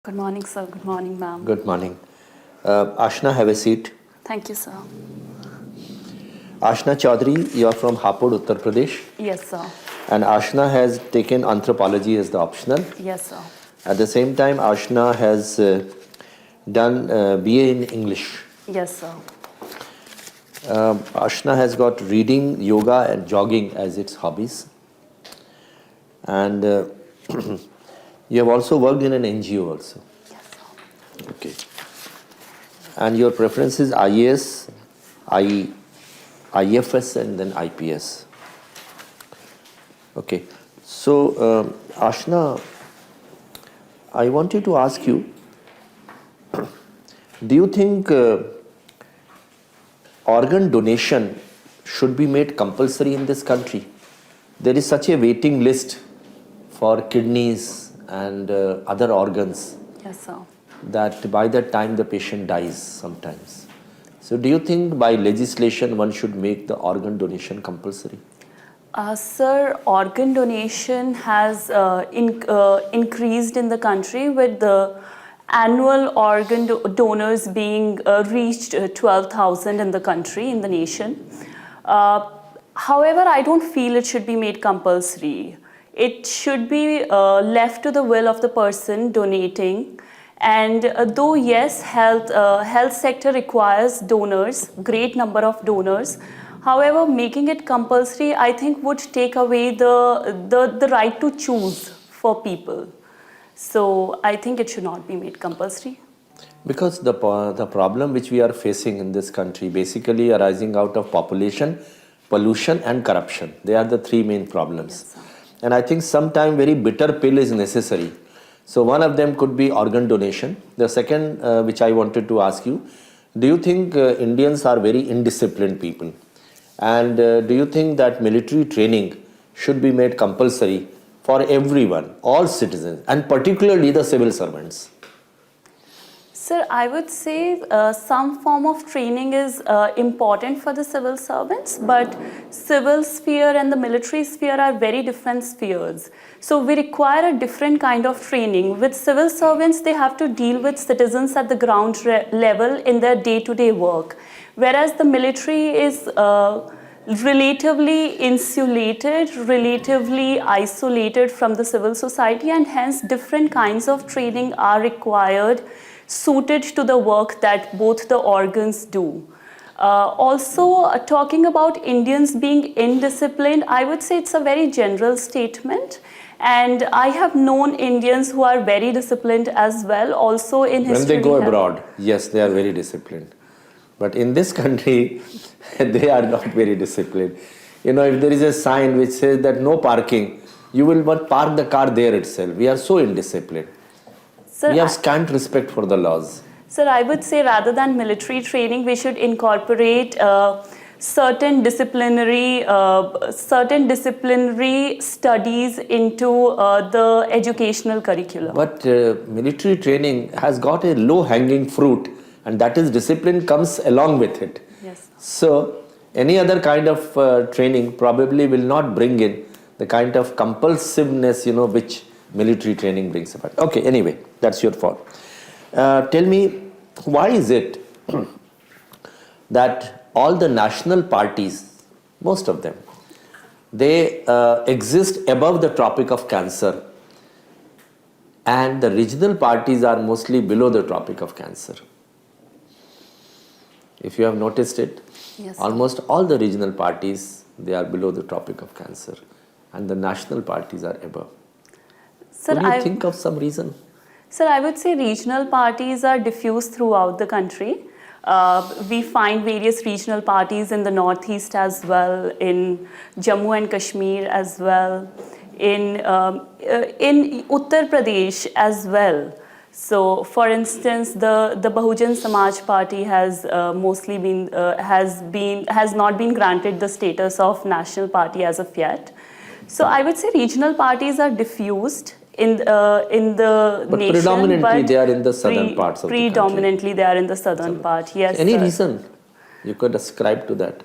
Good morning, sir. Good morning, ma'am. Good morning. Aashna, have a seat. Thank you, sir. Aashna Chaudhary, you are from Happiest, Uttar Pradesh. Yes, sir. And Aashna has taken anthropology as the optional. Yes, sir. At the same time, Aashna has done BA in English. Yes, sir. Aashna has got reading, yoga and jogging as its hobbies. And you have also worked in an NGO also. Yes, sir. Okay. And your preference is IAS, IFS and then IPS. Okay. So, Aashna, I wanted to ask you, do you think organ donation should be made compulsory in this country? There is such a waiting list for kidneys and other organs. Yes, sir. That by that time the patient dies sometimes. So do you think by legislation one should make the organ donation compulsory? Sir, organ donation has increased in the country with the annual organ donors being reached 12,000 in the country, in the nation. However, I don't feel it should be made compulsory. It should be left to the will of the person donating. And though yes, health sector requires donors, great number of donors. However, making it compulsory, I think, would take away the right to choose for people. So I think it should not be made compulsory. Because the problem which we are facing in this country basically arising out of population, pollution and corruption. They are the three main problems. Yes, and I think sometime very bitter pill is necessary. So one of them could be organ donation. The second which I wanted to ask you, do you think Indians are very indisciplined people? And do you think that military training should be made compulsory for everyone, all citizens, and particularly the civil servants? Sir, I would say some form of training is important for the civil servants, but civil sphere and the military sphere are very different spheres. So we require a different kind of training. With civil servants, they have to deal with citizens at the ground level in their day-to-day work, whereas the military is relatively insulated, relatively isolated from the civil society, and hence different kinds of training are required suited to the work that both the organs do. Also, talking about Indians being indisciplined, I would say it's a very general statement. And I have known Indians who are very disciplined as well, also in history. When they go abroad, yes, they are very disciplined. But in this country, they are not very disciplined. You know, if there is a sign which says that no parking, you will not park the car there itself. We are so indisciplined. Sir, we have scant respect for the laws. Sir, I would say rather than military training, we should incorporate certain disciplinary studies into the educational curriculum. But military training has got a low-hanging fruit, and that is discipline comes along with it. Yes. So any other kind of training probably will not bring in the kind of compulsiveness, you know, which military training brings about. Okay, anyway, that's your fault. Tell me, why is it that all the national parties, most of them, they exist above the Tropic of Cancer, and the regional parties are mostly below the Tropic of Cancer? If you have noticed it, yes, almost all the regional parties, they are below the Tropic of Cancer, and the national parties are above. Sir, Could you think of some reason? Sir, I would say regional parties are diffused throughout the country. We find various regional parties in the northeast as well, in Jammu and Kashmir as well, in Uttar Pradesh as well. So, for instance, the Bahujan Samaj Party has mostly been has not been granted the status of national party as of yet. So, I would say regional parties are diffused in the but nation, predominantly they are in the southern parts of the country. Predominantly they are in the southern part, yes. Any reason you could ascribe to that?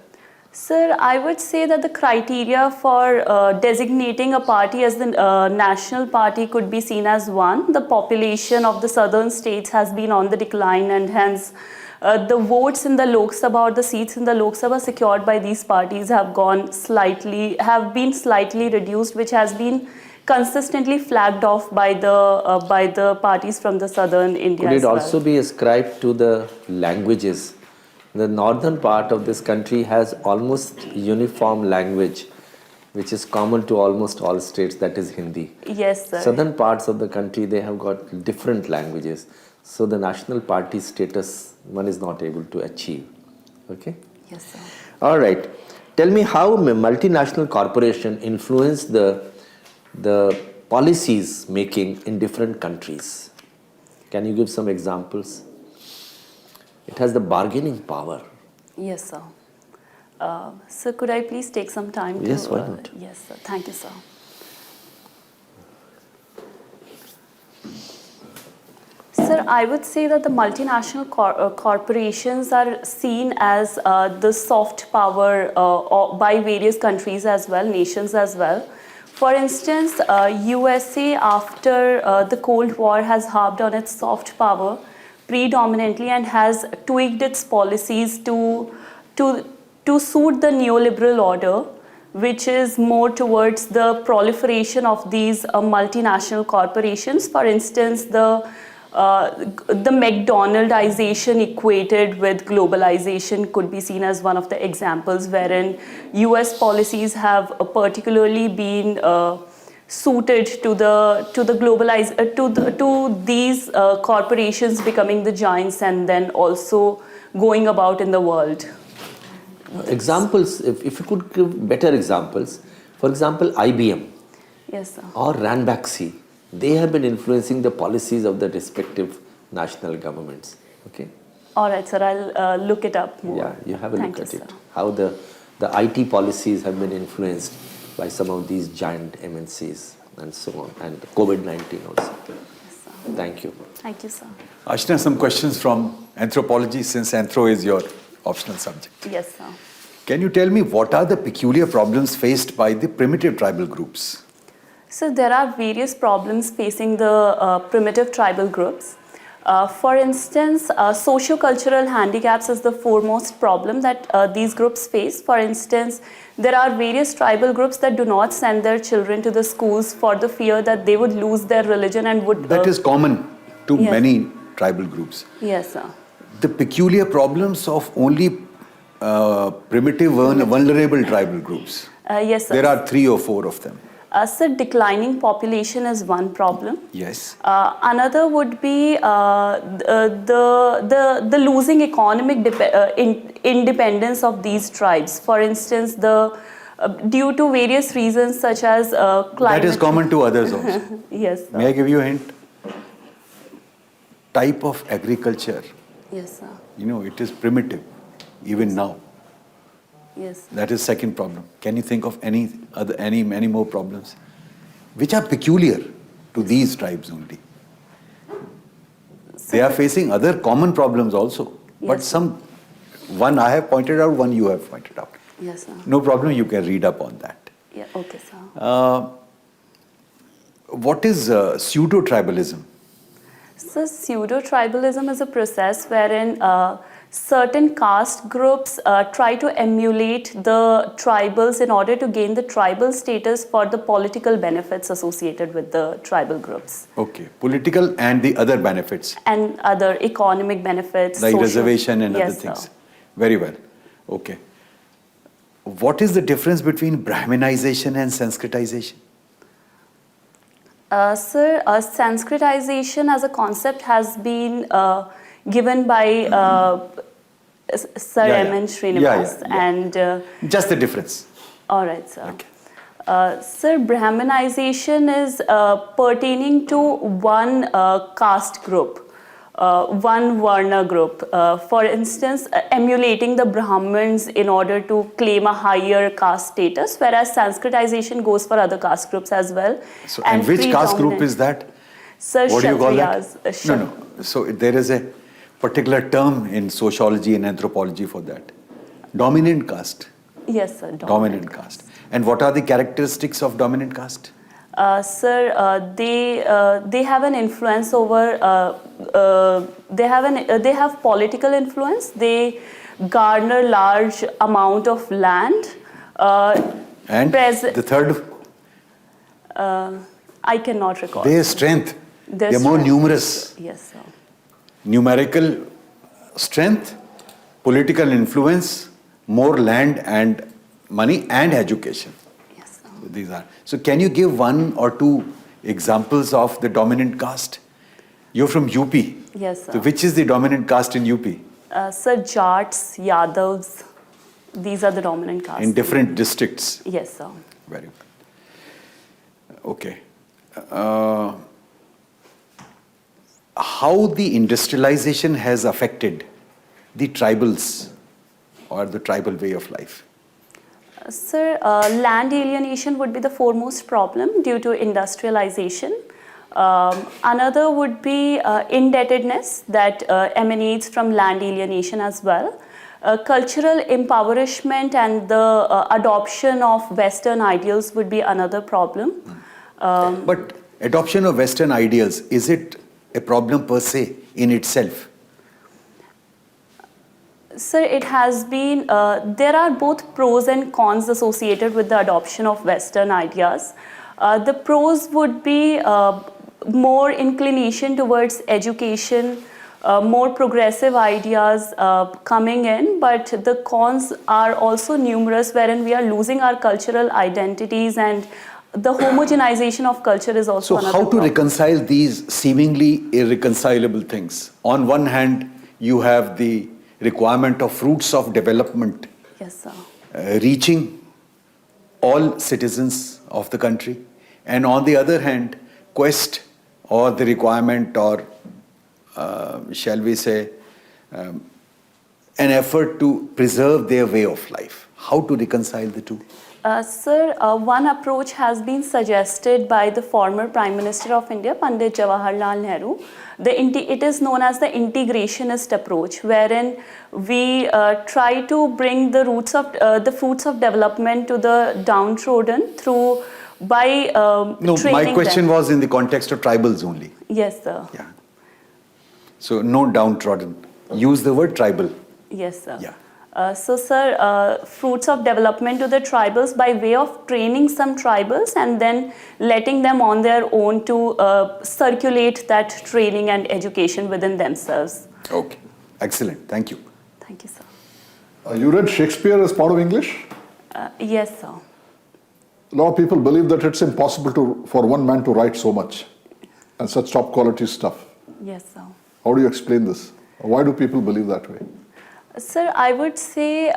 Sir, I would say that the criteria for designating a party as the national party could be seen as one. The population of the southern states has been on the decline, and hence the votes in the Lok Sabha or the seats in the Lok Sabha secured by these parties have been slightly reduced, which has been consistently flagged off by the parties from the southern India. Could it as well. also be ascribed to the languages? The northern part of this country has almost uniform language, which is common to almost all states, that is Hindi. Yes, sir. Southern parts of the country, they have got different languages. So the national party status, one is not able to achieve. Okay? Yes, sir. All right. Tell me how multinational corporation influence the policies making in different countries. Can you give some examples? It has the bargaining power. Yes, sir. Sir, could I please take some time to... Yes, why not? Yes, sir. Thank you, sir. Sir, I would say that the multinational corporations are seen as the soft power by various countries as well, nations as well. For instance, USA after the Cold War has harped on its soft power predominantly and has tweaked its policies to suit the neoliberal order, which is more towards the proliferation of these multinational corporations. For instance, the McDonaldization equated with globalization could be seen as one of the examples, wherein US policies have particularly been suited to these corporations becoming the giants and then also going about in the world. Examples, if you could give better examples. For example, IBM Yes, sir. or Ranbaxy, they have been influencing the policies of the respective national governments. Okay? All right, sir. I'll look it up more. Yeah, you have a Thank look at you, it. sir. How the IT policies have been influenced by some of these giant MNCs and so on, and COVID-19 also. Yes, sir. Thank you. Thank you, sir. Aashna, some questions from anthropology, since anthro is your optional subject. Yes, sir. Can you tell me what are the peculiar problems faced by the primitive tribal groups? So there are various problems facing the primitive tribal groups. For instance, socio-cultural handicaps is the foremost problem that these groups face. For instance, there are various tribal groups that do not send their children to the schools for the fear that they would lose their religion and would... That is common to Yes. many tribal groups. Yes, sir. The peculiar problems of only primitive vulnerable tribal groups. Yes, sir. There are 3 or 4 of them. Sir, declining population is one problem. Yes. Another would be the losing economic independence of these tribes. For instance, due to various reasons such as climate. That is common to others also. Yes, sir. May I give you a hint? Type of agriculture. Yes, sir. You know, it is primitive, even now. Yes. That is second problem. Can you think of any more problems which are peculiar to these tribes only? They are facing other common problems also, but Yes. one I have pointed out, one you have pointed out. Yes, sir. No problem, you can read up on that. Yeah, okay, sir. What is pseudo-tribalism? So pseudo-tribalism is a process wherein certain caste groups try to emulate the tribals in order to gain the tribal status for the political benefits associated with the tribal groups. Okay, political and the other benefits, And other economic benefits. like social- reservation and Yes, other things. sir. Very well. Okay. What is the difference between Brahminization and Sanskritization? Sir, Sanskritization as a concept has been given by Sir Yeah, yeah. M.N. Srinivas. Yeah. And Just the difference. all right, sir. Okay. Sir, Brahminization is pertaining to one caste group, one Varna group. For instance, emulating the Brahmins in order to claim a higher caste status, whereas Sanskritization goes for other caste groups as well. So, and which caste group is that? Sir, What do you call that? Kshatriyas. No. So there is a particular term in sociology and anthropology for that. Dominant caste. Yes, sir. Dominant caste. And what are the characteristics of dominant caste? Sir, they have an influence over. They have political influence. They garner large amount of land. And the third? I cannot recall. Their strength. They are more numerous. Yes, sir. Numerical strength, political influence, more land and money and education. Yes, sir. So these are. So can you give one or two examples of the dominant caste? You're from UP. Yes, sir. So which is the dominant caste in UP? Sir, Jats, Yadavs, these are the dominant castes. In different districts. Yes, sir. Very good. Okay. How the industrialization has affected the tribals or the tribal way of life? Sir, land alienation would be the foremost problem due to industrialization. Another would be indebtedness that emanates from land alienation as well. Cultural impoverishment and the adoption of Western ideals would be another problem. But adoption of Western ideals, is it a problem per se in itself? Sir, it has been, there are both pros and cons associated with the adoption of Western ideas. The pros would be more inclination towards education, more progressive ideas coming in, but the cons are also numerous, wherein we are losing our cultural identities and the homogenization of culture is also another So how to problem. reconcile these seemingly irreconcilable things? On one hand, you have the requirement of fruits of development Yes, sir. reaching all citizens of the country, and on the other hand, quest or the requirement or shall we say an effort to preserve their way of life. How to reconcile the two? Sir, one approach has been suggested by the former Prime Minister of India, Pandit Jawaharlal Nehru. It is known as the integrationist approach, wherein we try to bring the fruits of development to the downtrodden through by No, training my question them. was in the context of tribals only. Yes, sir. Yeah. So no downtrodden. Use the word tribal. Yes, sir. Yeah. So, sir, fruits of development to the tribals by way of training some tribals and then letting them on their own to circulate that training and education within themselves. Okay. Excellent. Thank you. Thank you, sir. You read Shakespeare as part of English? Yes, sir. A lot of people believe that it's impossible for one man to write so much and such top quality stuff. Yes, sir. How do you explain this? Why do people believe that way? Sir, I would say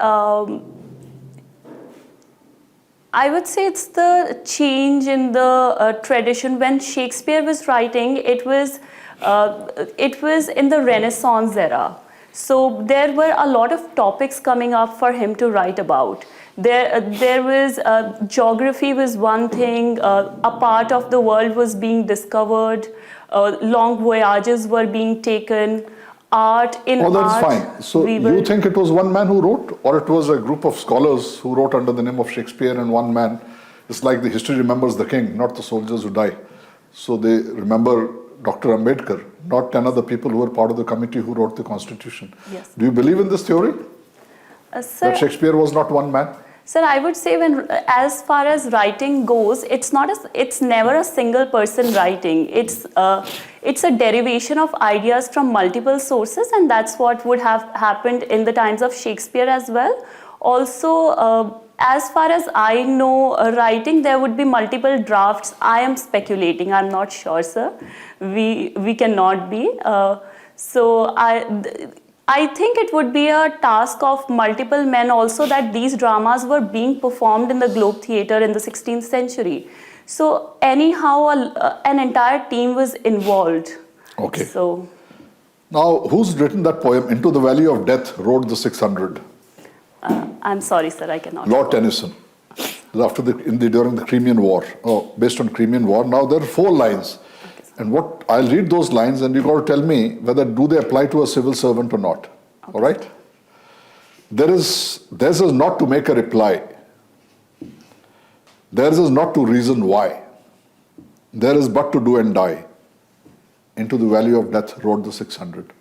it's the change in the tradition. When Shakespeare was writing, it was in the Renaissance era. So there were a lot of topics coming up for him to write about. There was geography was one thing. A part of the world was being discovered. Long voyages were being taken. Art in Oh, that's art. fine. So you think it was one man who wrote, or it was a group of scholars who wrote under the name of Shakespeare and one man? It's like the history remembers the king, not the soldiers who die. So they remember Dr. Ambedkar, not 10 other people who were part of the committee who wrote the constitution. Yes. Do you believe in this theory? Sir, That Shakespeare was not one man? Sir, I would say as far as writing goes, it's never a single person writing. It's a derivation of ideas from multiple sources, and that's what would have happened in the times of Shakespeare as well. Also, as far as I know, writing, there would be multiple drafts. I am speculating. I'm not sure, sir. We cannot be. So I think it would be a task of multiple men also that these dramas were being performed in the Globe Theatre in the 16th century. So anyhow, an entire team was involved. Okay. So Now, who's written that poem, Into the Valley of Death, Rode the 600? I'm sorry, sir, I cannot. Lord Tennyson. During the Crimean War, based on Crimean War. Now there are 4 lines. And I'll read those lines and you got to tell me whether do they apply to a civil servant or not. Okay. All right? theirs is not to make a reply. Theirs is not to reason why. There is but to do and die. Into the valley of death rode the 600.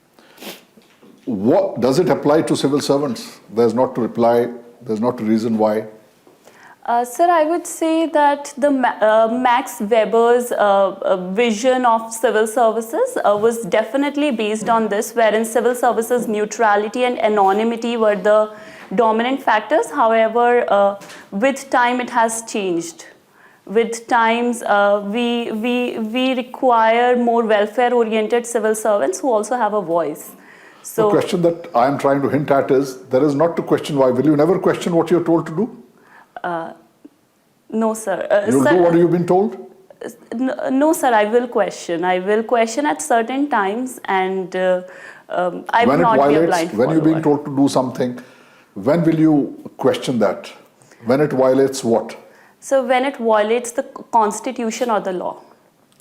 What does it apply to civil servants? There's not to reply, there's not to reason why. Sir, I would say that the Max Weber's vision of civil services was definitely based on this, wherein civil services neutrality and anonymity were the dominant factors. However, with time it has changed. With times, we require more welfare-oriented civil servants who also have a voice. So, the question that I am trying to hint at is, there is not to question why. Will you never question what you're told to do? no, sir. You'll Sir, do what you've been told? No, sir, I will question. I will question at certain times, and I will not be a blind follower. When you're being told to do something, when will you question that? When it violates what? So when it violates the constitution or the law.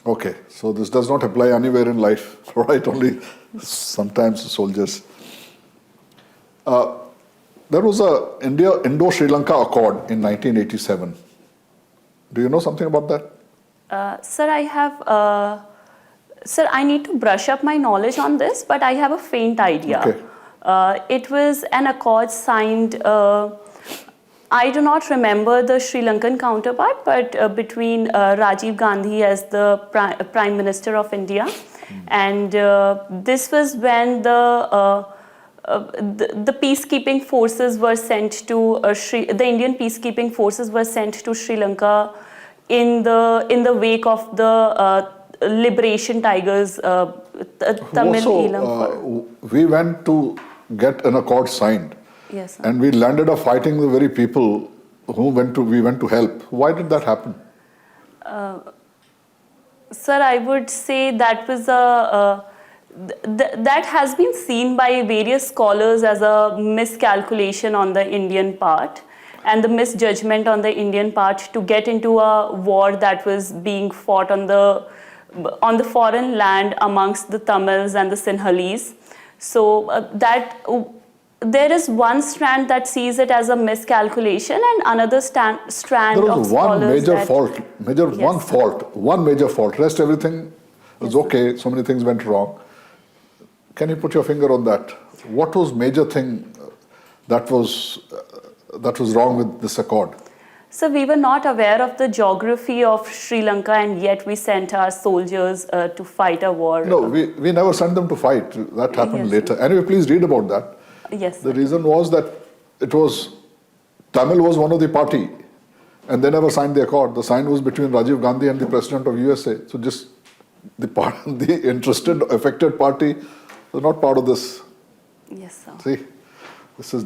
Okay, so this does not apply anywhere in life, right? Only sometimes soldiers. There was a Indo-Sri Lanka Accord in 1987. Do you know something about that? Sir, I need to brush up my knowledge on this, but I have a faint idea. Okay. It was an accord signed, I do not remember the Sri Lankan counterpart, but between Rajiv Gandhi as the Prime Minister of India. And this was when the peacekeeping forces were sent to the Indian peacekeeping forces were sent to Sri Lanka in the wake of the Liberation Tigers, Tamil Elam. We went to get an accord signed. Yes, sir. And we landed up fighting the very people who we went to help. Why did that happen? Sir, I would say that was that has been seen by various scholars as a miscalculation on the Indian part and the misjudgment on the Indian part to get into a war that was being fought on the foreign land amongst the Tamils and the Sinhalese. So there is one strand that sees it as a miscalculation and another strand of scholars one major fault. Rest everything is okay. So many things went wrong. Can you put your finger on that? What was major thing that was wrong with this accord? So we were not aware of the geography of Sri Lanka, and yet we sent our soldiers to fight a war. No, we never sent them to fight. That happened later. Anyway, please read about that. Yes. The reason was that Tamil was one of the party, and they never signed the accord. The sign was between Rajiv Gandhi and the president of USA. So just the interested, affected party was not part of this. Yes, sir. See, this is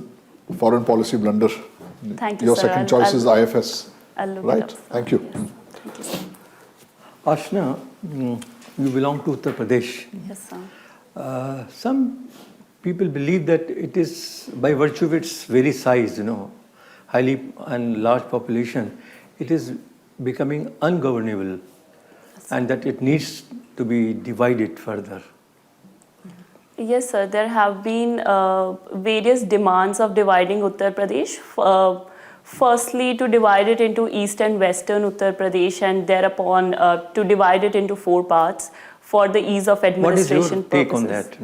foreign policy blunder. Thank you, Your sir. second choice is IFS. I'll look right? it up, sir. Thank you. Yes. Thank you, sir. Aashna, you belong to Uttar Pradesh. Yes, sir. Some people believe that it is, by virtue of its very size, highly and large population, it is becoming ungovernable, and that it needs to be divided further. Yes, sir. There have been various demands of dividing Uttar Pradesh. Firstly, to divide it into East and Western Uttar Pradesh, and thereupon to divide it into 4 parts for the ease of administration purposes. What is your take on that?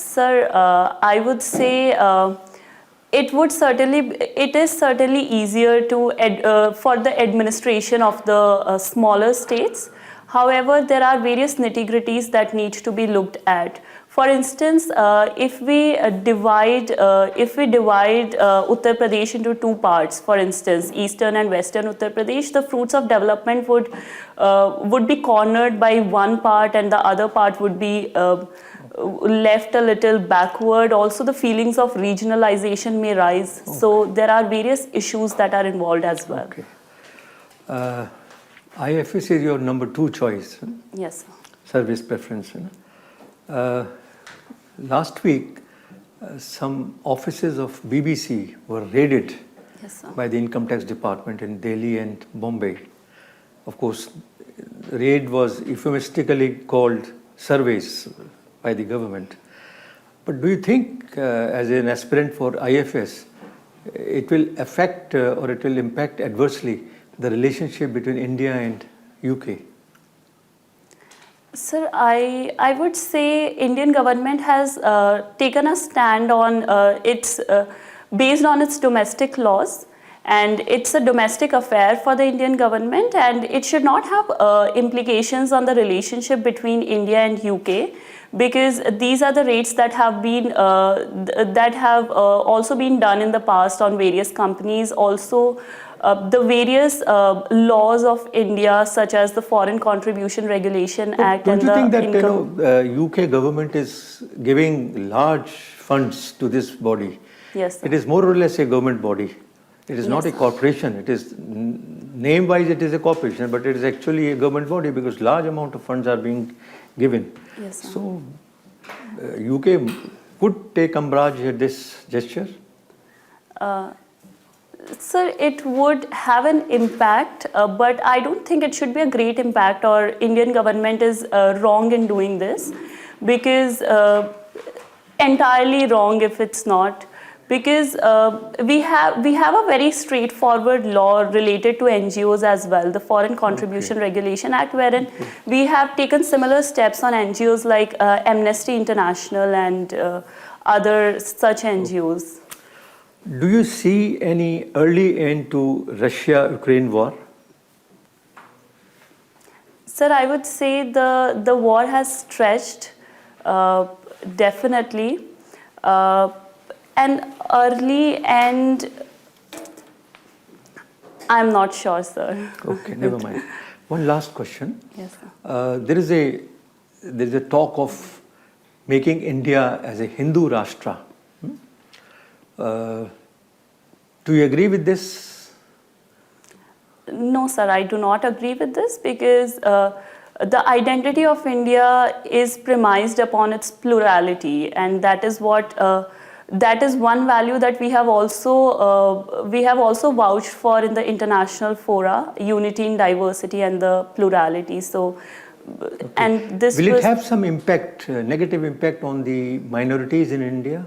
Sir, I would say it is certainly easier for the administration of the smaller states. However, there are various nitty-gritties that need to be looked at. For instance, if we divide Uttar Pradesh into 2 parts, for instance, Eastern and Western Uttar Pradesh, the fruits of development would be cornered by one part, and the other part would be left a little backward. Also, the feelings of regionalization may rise. Okay. So there are various issues that are involved as well. Okay. IFS is your number 2 choice. Yes, sir. Service preference. Last week, some offices of BBC were raided by the Income Tax Department in Delhi and Bombay. Of course, the raid was euphemistically called surveys by the government. But do you think, as an aspirant for IFS, it will affect or it will impact adversely the relationship between India and UK? Sir, I would say Indian government has taken a stand on based on its domestic laws, and it's a domestic affair for the Indian government, and it should not have implications on the relationship between India and UK, because these are the rates that have been also been done in the past on various companies. Also, the various laws of India, such as the Foreign Contribution Regulation Act, Don't and you the think that income. UK government is giving large funds to this body? Yes, sir. It is more or less a government body. It is not a Yes. corporation. It is name-wise it is a corporation, but it is actually a government body because large amount of funds are being given. Yes, sir. So UK could take umbrage at this gesture. Sir, it would have an impact, but I don't think it should be a great impact, or Indian government is wrong in doing this, because entirely wrong if it's not, because we have a very straightforward law related to NGOs as well, the Foreign Contribution Regulation Act, wherein we have taken similar steps on NGOs like Amnesty International and other such NGOs. Do you see any early end to Russia-Ukraine war? Sir, I would say the war has stretched, definitely. An early end, I'm not sure, sir. Okay, never mind. One last question. Yes, sir. There is a talk of making India as a Hindu Rashtra. Do you agree with this? No, sir, I do not agree with this, because the identity of India is premised upon its plurality, and that is what that is one value that we have also vouched for in the international fora: unity in diversity and the plurality. So, Okay. and this will was, it have some impact, negative impact on the minorities in India?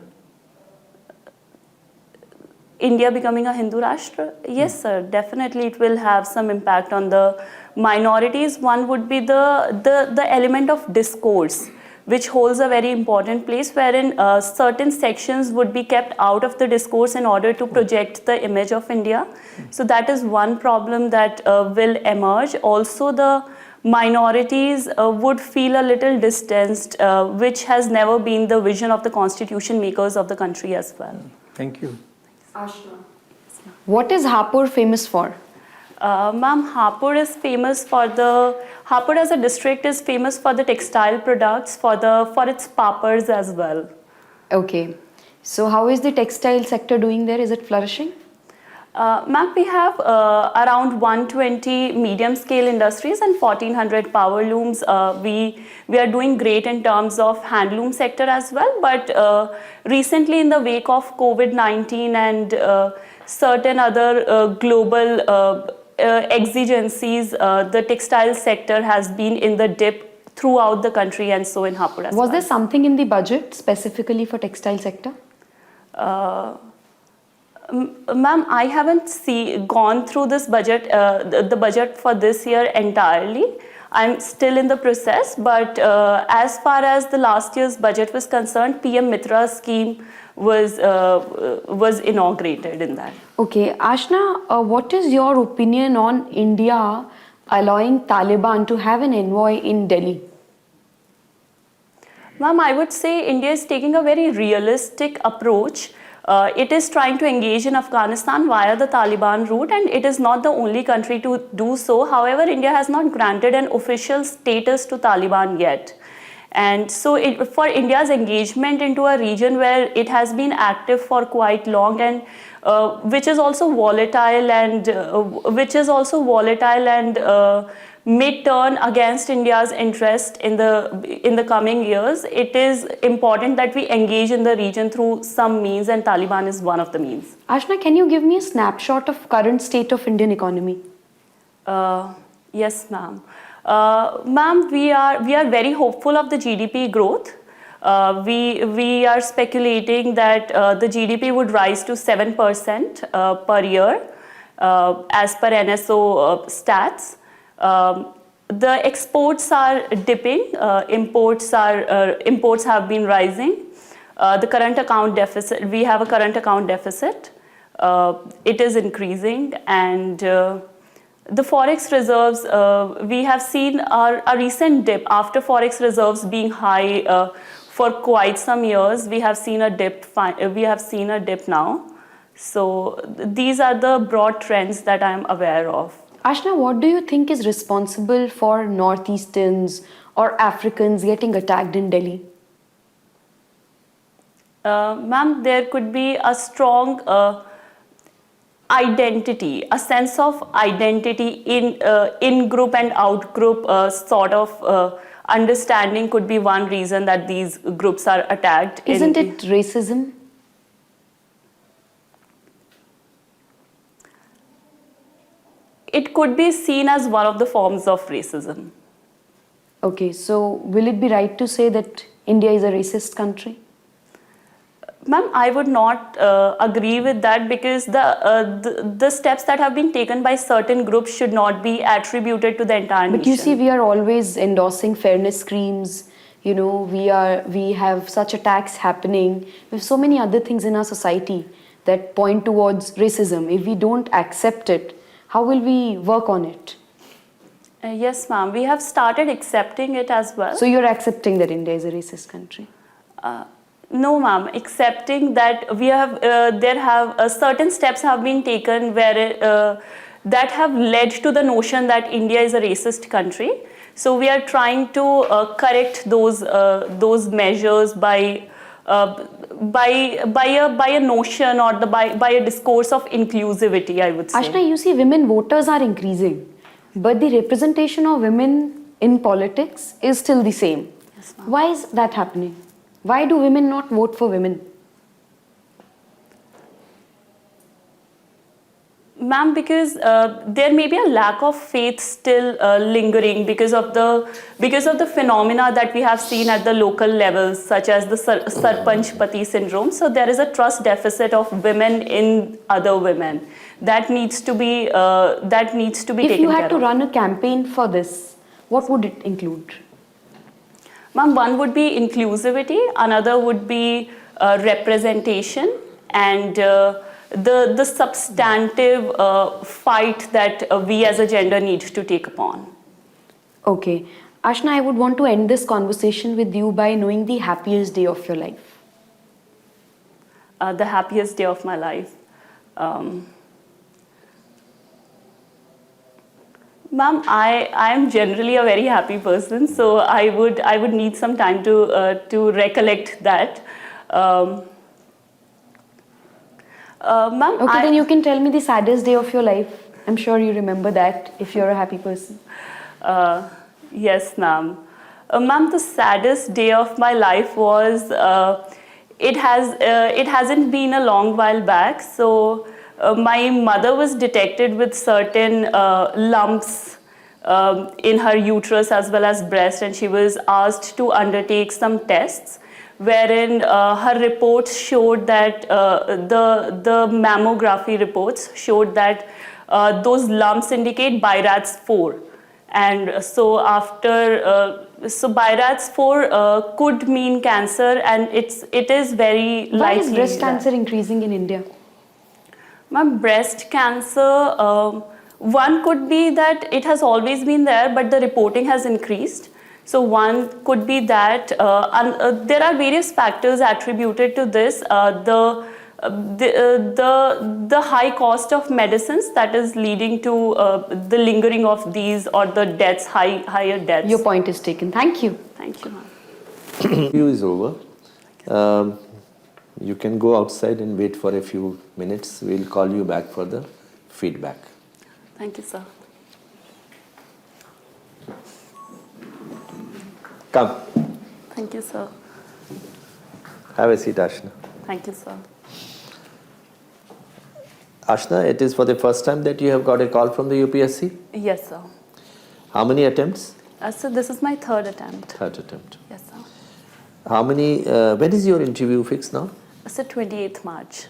India becoming a Hindu Rashtra? Yes, sir, definitely it will have some impact on the minorities. One would be the element of discourse, which holds a very important place, wherein certain sections would be kept out of the discourse in order to project the image of India. So that is one problem that will emerge. Also, the minorities would feel a little distanced, which has never been the vision of the constitution makers of the country as well. Thank you. Aashna, what is Hapur famous for? Ma'am, Hapur is famous for Hapur as a district is famous for the textile products, for its papads as well. Okay, so how is the textile sector doing there? Is it flourishing? Ma'am, we have around 120 medium-scale industries and 1,400 power looms. We are doing great in terms of handloom sector as well. But recently, in the wake of COVID-19 and certain other global exigencies, the textile sector has been in the dip throughout the country, and so in Hapur as well. Was there something in the budget specifically for textile sector? Ma'am, I haven't gone through this budget, the budget for this year entirely. I'm still in the process, but as far as the last year's budget was concerned, PM Mitra scheme was inaugurated in that. Okay, Aashna, what is your opinion on India allowing Taliban to have an envoy in Delhi? Ma'am, I would say India is taking a very realistic approach. It is trying to engage in Afghanistan via the Taliban route, and it is not the only country to do so. However, India has not granted an official status to Taliban yet. And so for India's engagement into a region where it has been active for quite long, and which is also volatile and may turn against India's interest in the coming years, it is important that we engage in the region through some means, and Taliban is one of the means. Aashna, can you give me a snapshot of current state of Indian economy? Yes, ma'am. Ma'am, we are very hopeful of the GDP growth. We are speculating that the GDP would rise to 7% per year as per NSO stats. The exports are dipping, imports have been rising. The current account deficit, we have a current account deficit. It is increasing, and the forex reserves, we have seen a recent dip after forex reserves being high for quite some years. We have seen a dip. Now. So these are the broad trends that I am aware of. Aashna, what do you think is responsible for Northeasterns or Africans getting attacked in Delhi? Ma'am, there could be a strong identity, a sense of identity in group and out group sort of understanding could be one reason that these groups are attacked. Isn't it racism? It could be seen as one of the forms of racism. Okay, so will it be right to say that India is a racist country? Ma'am, I would not agree with that, because the steps that have been taken by certain groups should not be attributed to the entire nation. But you see, we are always endorsing fairness schemes. You know, we have such attacks happening. We have so many other things in our society that point towards racism. If we don't accept it, how will we work on it? Yes, ma'am. We have started accepting it as well. So you're accepting that India is a racist country? No, ma'am. Accepting that we have, certain steps have been taken where that have led to the notion that India is a racist country. So we are trying to correct those measures by a notion or by a discourse of inclusivity, I would say. Aashna, you see, women voters are increasing, but the representation of women in politics is still the same. Yes, why is that happening? Why do women not vote for women? Ma'am, because there may be a lack of faith still lingering because of the phenomena that we have seen at the local levels, such as the Sarpanch Pati syndrome. So there is a trust deficit of women in other women that needs to be taken care of. If you had to run a campaign for this, what would it include? Ma'am, one would be inclusivity, another would be representation, and the substantive fight that we as a gender need to take upon. Okay. Aashna, I would want to end this conversation with you by knowing the happiest day of your life. The happiest day of my life. Ma'am, I am generally a very happy person, so I would need some time to recollect that. Ma'am, okay, then you can tell me the saddest day of your life. I'm sure you remember that if you're a happy person. Yes, ma'am. Ma'am, the saddest day of my life was, it hasn't been a long while back. So my mother was detected with certain lumps in her uterus as well as breast, and she was asked to undertake some tests, wherein her reports showed that the mammography reports showed that those lumps indicate BIRATS 4, and so so BIRATS 4 could mean cancer, and it is very likely. Why is breast cancer increasing in India? Ma'am, breast cancer, one could be that it has always been there, but the reporting has increased. So one could be that there are various factors attributed to this. The high cost of medicines that is leading to the lingering of these, or the deaths, higher deaths. Your point is taken. Thank you. Thank you, ma'am. Interview is over. You can go outside and wait for a few minutes. We'll call you back for the feedback. Thank you, sir. Come. Thank you, sir. Have a seat, Aashna. Thank you, sir. Aashna, it is for the first time that you have got a call from the UPSC? Yes, sir. How many attempts? So this is my third attempt. Third attempt. Yes, sir. How many, when is your interview fixed now? So 28th March.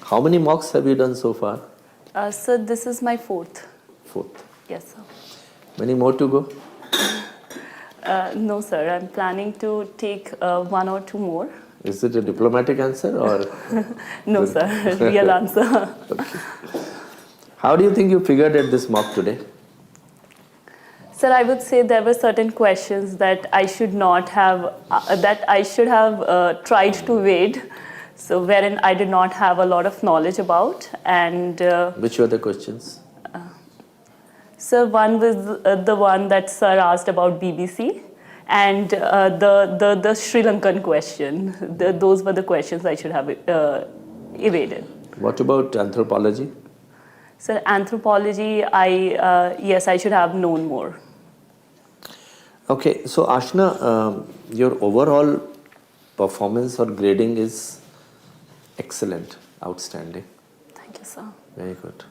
How many mocks have you done so far? So this is my fourth. Fourth. Yes, sir. Many more to go? No, sir. I'm planning to take 1 or 2 more. Is it a diplomatic answer or? No, sir. Real answer. Okay. How do you think you figured at this mock today? Sir, I would say there were certain questions that I should not have, that I should have tried to evade. So wherein I did not have a lot of knowledge about. And Which were the questions? sir, one was the one that sir asked about BBC, and the Sri Lankan question. Those were the questions I should have evaded. What about anthropology? Sir, anthropology, yes, I should have known more. Okay, so Aashna, your overall performance or grading is excellent, outstanding. Thank you, sir. Very good.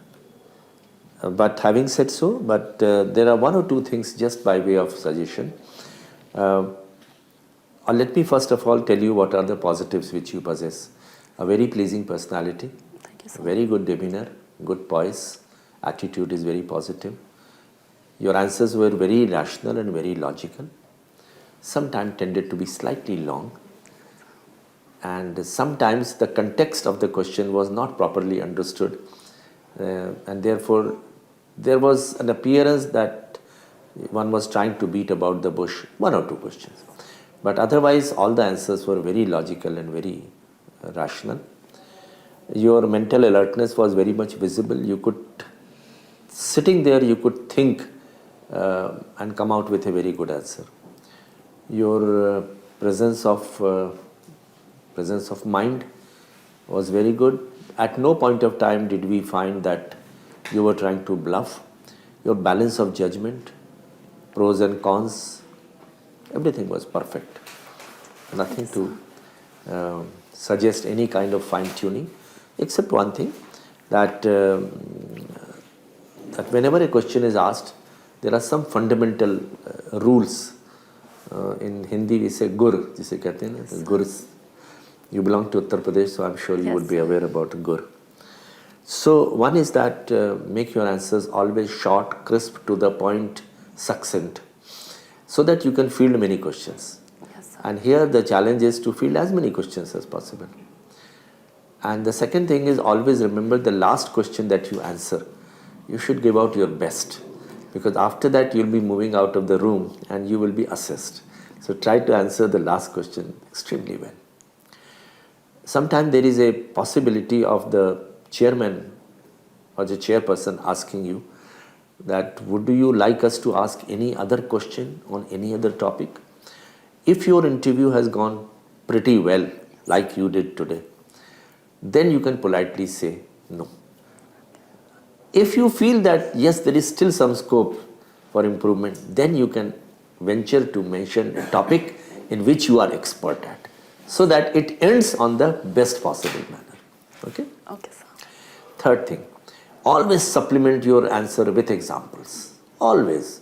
But having said so, there are 1 or 2 things just by way of suggestion. Let me first of all tell you what are the positives which you possess. A very pleasing personality, Thank you, sir. very good demeanor, good poise, attitude is very positive. Your answers were very rational and very logical. Sometimes tended to be slightly long. And sometimes the context of the question was not properly understood. And therefore, there was an appearance that one was trying to beat about the bush, 1 or 2 questions. But otherwise, all the answers were very logical and very rational. Your mental alertness was very much visible. You could, sitting there, you could think and come out with a very good answer. Your presence of mind was very good. At no point of time did we find that you were trying to bluff. Your balance of judgment, pros and cons, everything was perfect. Nothing to suggest any kind of fine-tuning, except one thing, that whenever a question is asked, there are some fundamental rules. In Hindi we say gur, jise kehte hain na, gurs. You belong to Uttar Pradesh, so I'm sure you would be aware about gur. So one is that make your answers always short, crisp, to the point, succinct, so that you can field many questions. Yes, sir. And here the challenge is to field as many questions as possible. And the second thing is always remember the last question that you answer. You should give out your best, because after that you'll be moving out of the room and you will be assessed. So try to answer the last question extremely well. Sometimes there is a possibility of the chairman or the chairperson asking you that would you like us to ask any other question on any other topic? If your interview has gone pretty well, like you did today, then you can politely say no. If you feel that yes, there is still some scope for improvement, then you can venture to mention a topic in which you are expert at, so that it ends on the best possible manner. Okay? Okay, sir. Third thing, always supplement your answer with examples. Always.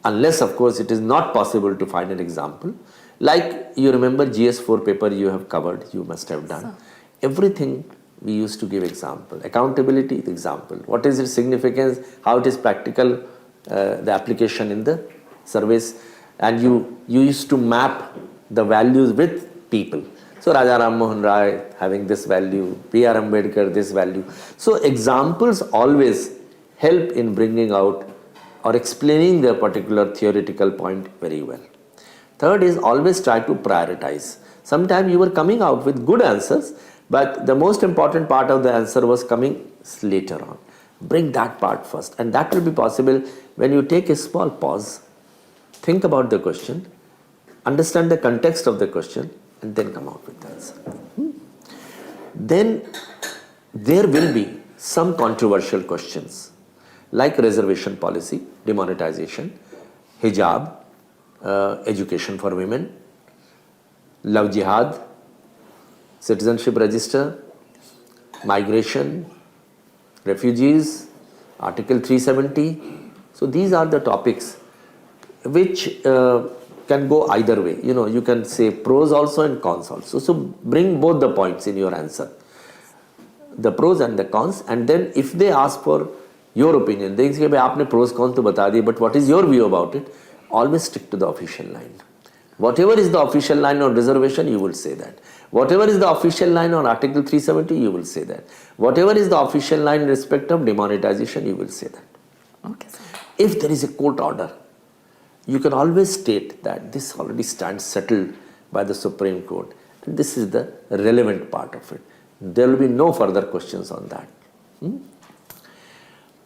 Unless, of course, it is not possible to find an example. Like you remember GS4 paper you have covered, you must have done. Everything we used to give example. Accountability, example. What is its significance, how it is practical, the application in the service. And you used to map the values with people. So Raja Ram Mohan Rai having this value, P.R. Ambedkar this value. So examples always help in bringing out or explaining the particular theoretical point very well. Third is always try to prioritize. Sometimes you were coming out with good answers, but the most important part of the answer was coming later on. Bring that part first, and that will be possible when you take a small pause, think about the question, understand the context of the question, and then come out with the answer. Then there will be some controversial questions like reservation policy, demonetization, hijab, education for women, love jihad, citizenship register, migration, refugees, Article 370. So these are the topics which can go either way. You can say pros also and cons also. So bring both the points in your answer, the pros and the cons, and then if they ask for your opinion, they say, "Aapne pros cons to bata diye, but what is your view about it?" Always stick to the official line. Whatever is the official line on reservation, you will say that. Whatever is the official line on Article 370, you will say that. Whatever is the official line in respect of demonetization, you will say that. Okay, sir. If there is a court order, you can always state that this already stands settled by the Supreme Court. And this is the relevant part of it. There will be no further questions on that.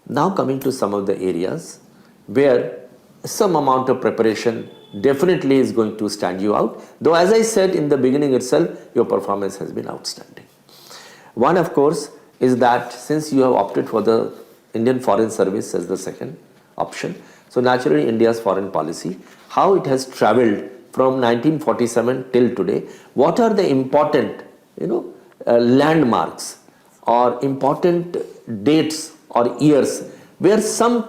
Now coming to some of the areas where some amount of preparation definitely is going to stand you out. Though as I said in the beginning itself, your performance has been outstanding. One, of course, is that since you have opted for the Indian Foreign Service as the second option, so naturally India's foreign policy, how it has travelled from 1947 till today, what are the important landmarks or important dates or years where some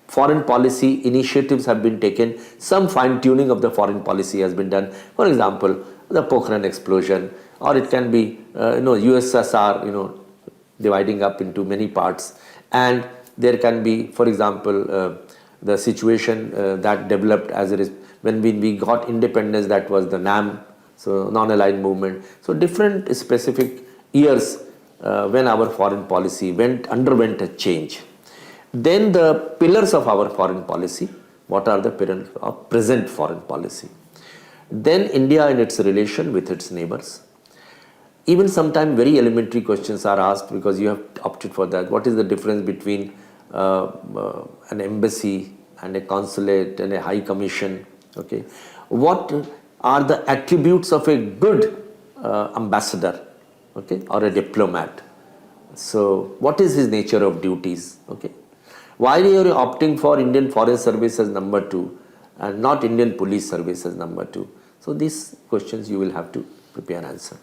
foreign policy initiatives have been taken, some fine-tuning of the foreign policy has been done. For example, the Pokhran explosion, or it can be USSR, dividing up into many parts, and there can be, for example, the situation that developed as it is when we got independence, that was the NAM, so non-aligned movement. So different specific years when our foreign policy underwent a change. Then the pillars of our foreign policy, what are the pillars of present foreign policy? Then India and its relation with its neighbors. Even sometimes very elementary questions are asked because you have opted for that. What is the difference between an embassy and a consulate and a high commission? Okay, what are the attributes of a good ambassador, okay, or a diplomat? So what is his nature of duties? Okay, why are you opting for Indian Foreign Service as number 2 and not Indian Police Service as number 2? So these questions you will have to prepare answer.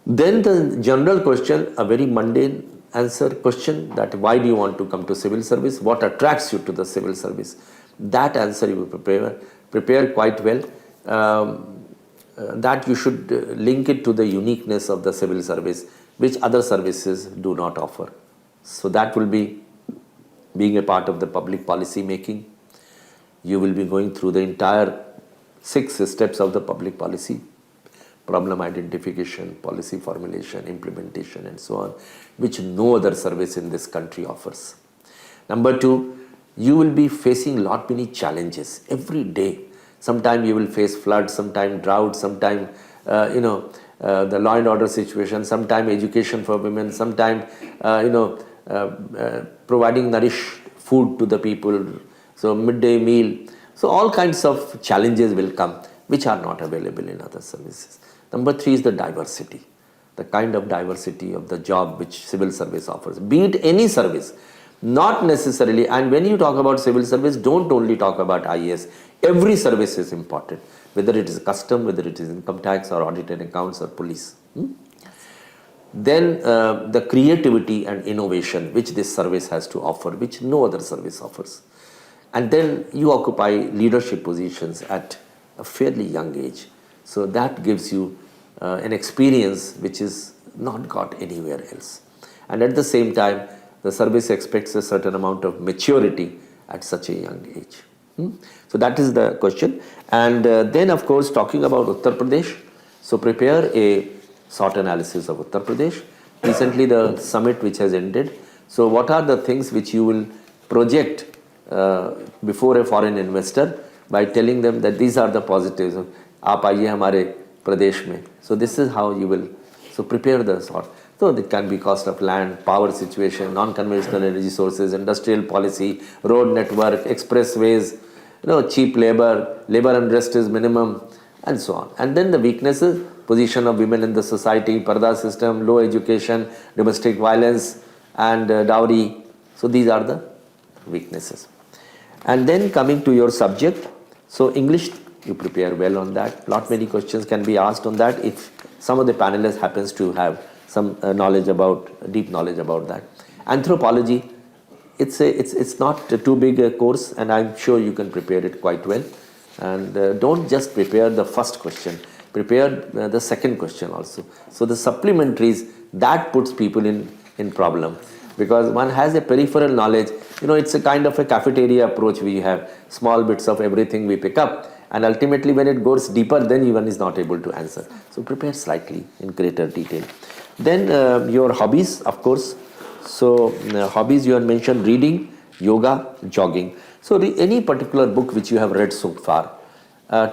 Then the general question, a very mundane answer question, that why do you want to come to civil service? What attracts you to the civil service? That answer you will prepare quite well. That you should link it to the uniqueness of the civil service, which other services do not offer. So that will be being a part of the public policy making. You will be going through the entire 6 steps of the public policy: problem identification, policy formulation, implementation, and so on, which no other service in this country offers. Number 2, you will be facing lot many challenges every day. Sometime you will face flood, sometime drought, sometime the law and order situation, sometime education for women, sometime providing nourished food to the people, so midday meal. So all kinds of challenges will come which are not available in other services. Number 3 is the diversity, the kind of diversity of the job which civil service offers, be it any service, not necessarily. And when you talk about civil service, don't only talk about IAS. Every service is important, whether it is custom, whether it is income tax or audit and accounts or police. Then the creativity and innovation which this service has to offer, which no other service offers. And then you occupy leadership positions at a fairly young age. So that gives you an experience which is not got anywhere else. And at the same time, the service expects a certain amount of maturity at such a young age. So that is the question. And then of course, talking about Uttar Pradesh, so prepare a SWOT analysis of Uttar Pradesh. Recently the summit which has ended. So what are the things which you will project before a foreign investor by telling them that these are the positives. Aap aaiye hamare Pradesh mein. So this is how you will prepare the SWOT. So it can be cost of land, power situation, non-conventional energy sources, industrial policy, road network, expressways, cheap labor, labor unrest is minimum, and so on. And then the weaknesses, position of women in the society, parda system, low education, domestic violence, and dowry. So these are the weaknesses. And then coming to your subject, so English, you prepare well on that. Many questions can be asked on that if some of the panelists happens to have some deep knowledge about that. Anthropology it's not too big a course, and I'm sure you can prepare it quite well. And don't just prepare the first question, prepare the second question also. So the supplementaries, that puts people in problem, because one has a peripheral knowledge. It's a kind of a cafeteria approach. We have small bits of everything we pick up, and ultimately when it goes deeper, then even is not able to answer. So prepare slightly in greater detail. Then your hobbies, of course. So hobbies, you have mentioned reading, yoga, jogging. So any particular book which you have read so far,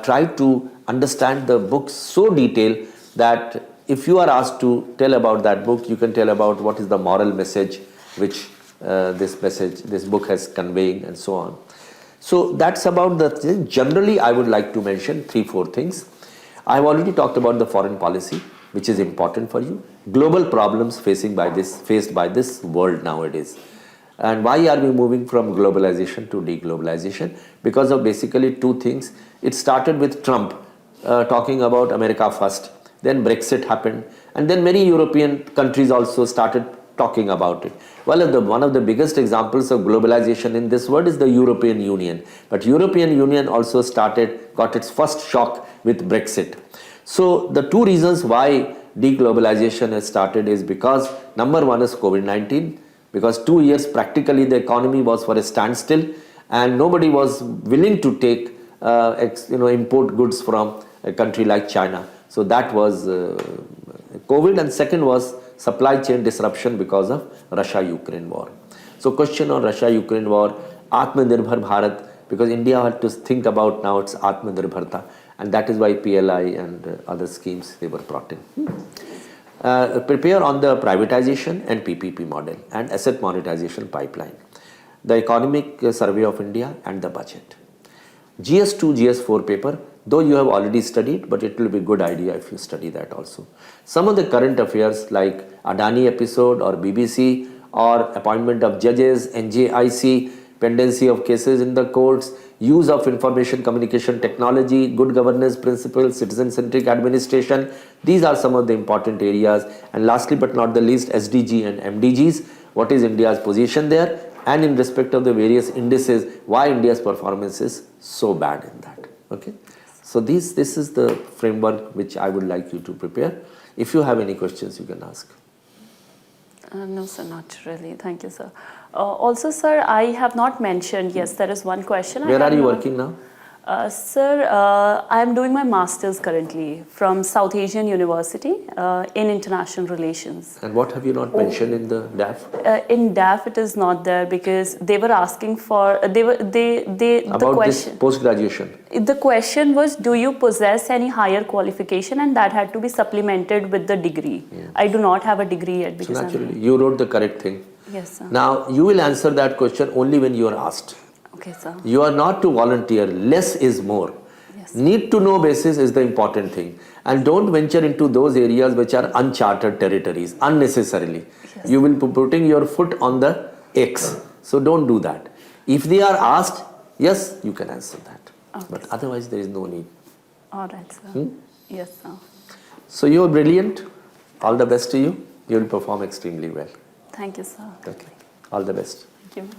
try to understand the book so detailed that if you are asked to tell about that book, you can tell about what is the moral message which this book has conveying, and so on. So that's about the thing. Generally, I would like to mention 3-4 things. I have already talked about the foreign policy, which is important for you. Global problems faced by this world nowadays. And why are we moving from globalization to deglobalization? Because of basically 2 things. It started with Trump talking about America first. Then Brexit happened. And then many European countries also started talking about it. Well, one of the biggest examples of globalization in this world is the European Union. But European Union also got its first shock with Brexit. So the 2 reasons why deglobalization has started is because number 1 is COVID-19, because 2 years practically the economy was for a standstill, and nobody was willing to take import goods from a country like China. So that was COVID, and second was supply chain disruption because of Russia-Ukraine war. So question on Russia-Ukraine war, Atmanirbhar Bharat, because India had to think about now its Atmanirbharta, and that is why PLI and other schemes they were brought in. Prepare on the privatization and PPP model and asset monetization pipeline, the economic survey of India and the budget. GS2, GS4 paper, though you have already studied, but it will be a good idea if you study that also. Some of the current affairs like Adani episode or BBC or appointment of judges, NJIC, pendency of cases in the courts, use of information communication technology, good governance principles, citizen-centric administration. These are some of the important areas. And lastly but not the least, SDG and MDGs. What is India's position there? And in respect of the various indices, why India's performance is so bad in that. Okay. So this is the framework which I would like you to prepare. If you have any questions, you can ask. No, sir, not really. Thank you, sir. Also, sir, I have not mentioned, yes, there is one question. Where are you working now? Sir, I am doing my master's currently from South Asian University in International Relations. And what have you not mentioned in the DAF? In DAF, it is not there because they were asking for, About the question. This post-graduation. The question was, do you possess any higher qualification? And that had to be supplemented with the degree. Yeah. I do not have a degree yet. Because so naturally, you wrote the correct thing. Yes, sir. Now, you will answer that question only when you are asked. Okay, sir. You are not to volunteer. Less is more. Yes. Need to know basis is the important thing. And don't venture into those areas which are uncharted territories unnecessarily. Yes. You will be putting your foot on the X. So don't do that. If they are asked, yes, you can answer that. Okay, but sir. Otherwise there is no need. All right, sir. Yes, sir. So you are brilliant. All the best to you. You will perform extremely well. Thank you, sir. Okay. All the best. Thank you.